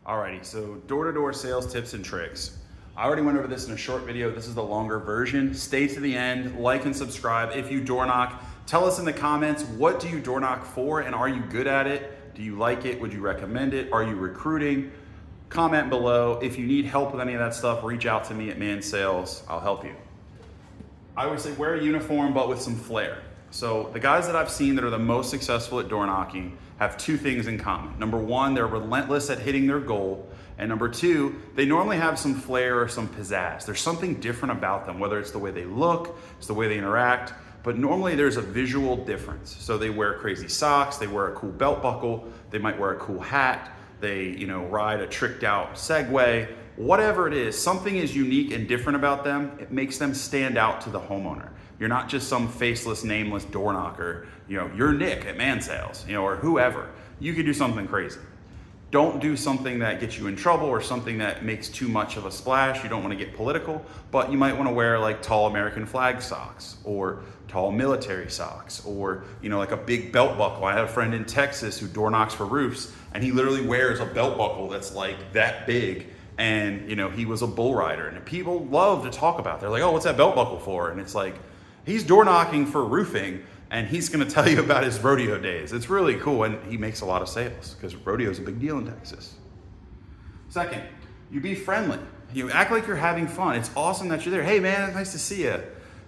Alrighty, so door-to-door sales tips and tricks. I already went over this in a short video. This is the longer version. Stay to the end, like and subscribe. If you door knock, tell us in the comments, what do you door knock for and are you good at it? Do you like it? Would you recommend it? Are you recruiting? Comment below. If you need help with any of that stuff, reach out to me at Man Sales. I'll help you. I always say wear a uniform, but with some flair. So the guys that I've seen that are the most successful at door knocking have two things in common. Number one, they're relentless at hitting their goal. And number two, they normally have some flair or some pizzazz. There's something different about them, whether it's the way they look, it's the way they interact, but normally there's a visual difference. So they wear crazy socks, they wear a cool belt buckle, they might wear a cool hat, they ride a tricked out Segway, whatever it is, something is unique and different about them. It makes them stand out to the homeowner. You're not just some faceless, nameless door knocker. You're Nick at Man Sales, or whoever. You could do something crazy. Don't do something that gets you in trouble or something that makes too much of a splash. You don't want to get political, but you might want to wear like tall American flag socks or tall military socks or, like a big belt buckle. I had a friend in Texas who door knocks for roofs and he literally wears a belt buckle that's like that big. And, he was a bull rider and people love to talk about it. They're like, oh, what's that belt buckle for? And it's like, he's door knocking for roofing and he's going to tell you about his rodeo days. It's really cool and he makes a lot of sales because rodeo is a big deal in Texas. Second, you be friendly. You act like you're having fun. It's awesome that you're there. Hey man, it's nice to see you.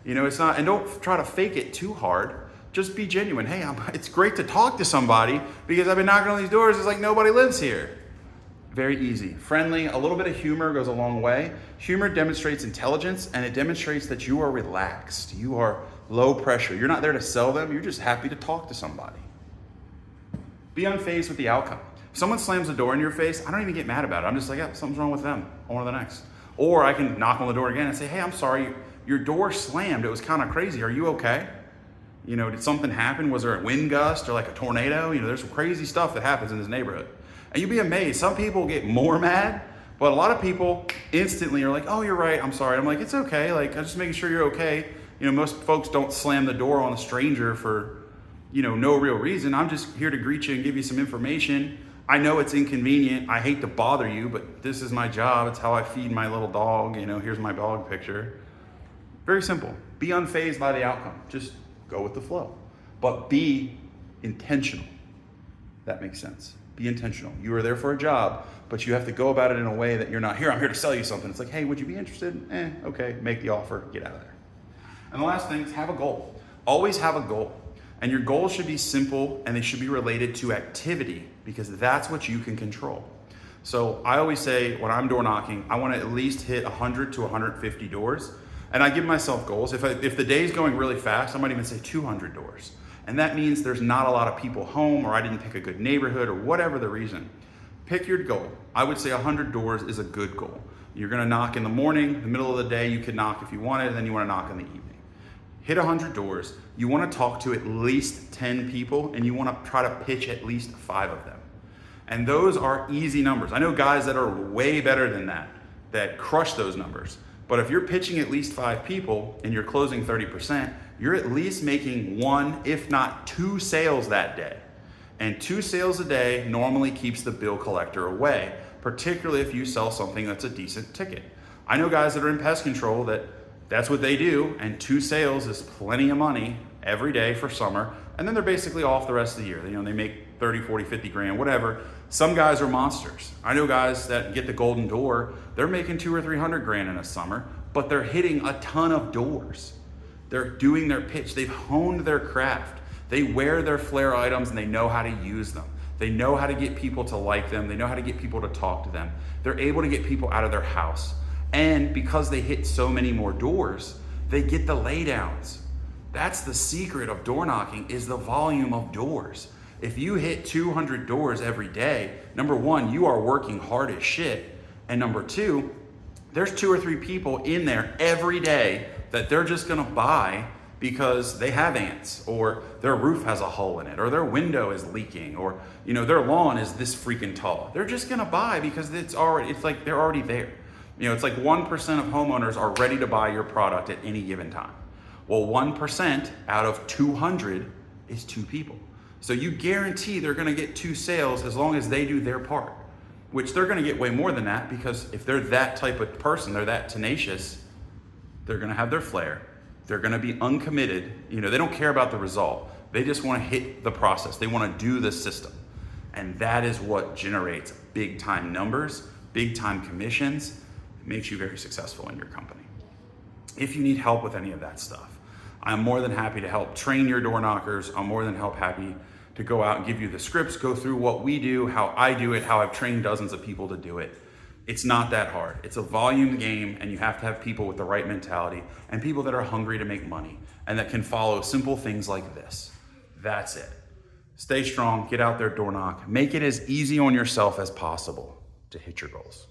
It's not, and don't try to fake it too hard. Just be genuine. Hey, it's great to talk to somebody because I've been knocking on these doors. It's like nobody lives here. Very easy. Friendly, a little bit of humor goes a long way. Humor demonstrates intelligence and it demonstrates that you are relaxed. You are low pressure. You're not there to sell them. You're just happy to talk to somebody. Be unfazed with the outcome. If someone slams the door in your face, I don't even get mad about it. I'm just like, yeah, something's wrong with them. On to the next. Or I can knock on the door again and say, hey, I'm sorry. Your door slammed. It was kind of crazy. Are you okay? Did something happen? Was there a wind gust or like a tornado? There's some crazy stuff that happens in this neighborhood. And you'd be amazed. Some people get more mad, but a lot of people instantly are like, oh, you're right. I'm sorry. I'm like, it's okay. Like, I'm just making sure you're okay. Most folks don't slam the door on a stranger for, no real reason. I'm just here to greet you and give you some information. I know it's inconvenient. I hate to bother you, but this is my job. It's how I feed my little dog. Here's my dog picture. Very simple. Be unfazed by the outcome. Just go with the flow, but be intentional. That makes sense. Be intentional. You are there for a job, but you have to go about it in a way that you're not here. I'm here to sell you something. It's like, hey, would you be interested? Okay, make the offer, get out of there. And the last thing is have a goal. Always have a goal. And your goals should be simple and they should be related to activity because that's what you can control. So I always say when I'm door knocking, I want to at least hit 100 to 150 doors. And I give myself goals. If the day's going really fast, I might even say 200 doors. And that means there's not a lot of people home or I didn't pick a good neighborhood or whatever the reason. Pick your goal. I would say 100 doors is a good goal. You're gonna knock in the morning, the middle of the day, you can knock if you wanted, and then you wanna knock in the evening. Hit 100 doors. You wanna talk to at least 10 people and you wanna try to pitch at least 5 of them. And those are easy numbers. I know guys that are way better than that crush those numbers. But if you're pitching at least 5 people and you're closing 30%, you're at least making 1, if not 2 sales that day. And 2 sales a day normally keeps the bill collector away, particularly if you sell something that's a decent ticket. I know guys that are in pest control that's what they do, and 2 sales is plenty of money every day for summer, and then they're basically off the rest of the year. They make 30, 40, 50 grand, whatever. Some guys are monsters. I know guys that get the golden door, they're making 200 or 300 grand in a summer, but they're hitting a ton of doors. They're doing their pitch. They've honed their craft. They wear their flair items and they know how to use them. They know how to get people to like them. They know how to get people to talk to them. They're able to get people out of their house. And because they hit so many more doors, they get the laydowns. That's the secret of door knocking is the volume of doors. If you hit 200 doors every day, number one, you are working hard as shit. And number two, there's 2 or 3 people in there every day that they're just gonna buy because they have ants or their roof has a hole in it or their window is leaking or their lawn is this freaking tall. They're just gonna buy because it's like they're already there. It's like 1% of homeowners are ready to buy your product at any given time. Well, 1% out of 200 is 2 people. So you guarantee they're gonna get 2 sales as long as they do their part. which they're gonna get way more than that, because if they're that type of person, they're that tenacious, they're gonna have their flair. They're gonna be uncommitted. You know, they don't care about the result. They just wanna hit the process. They wanna do the system. And that is what generates big time numbers, big time commissions. It makes you very successful in your company. If you need help with any of that stuff, I'm more than happy to help train your door knockers. I'm more than happy to go out and give you the scripts, go through what we do, how I do it, how I've trained dozens of people to do it. It's not that hard. It's a volume game, and you have to have people with the right mentality and people that are hungry to make money and that can follow simple things like this. That's it. Stay strong, get out there, door knock, make it as easy on yourself as possible to hit your goals.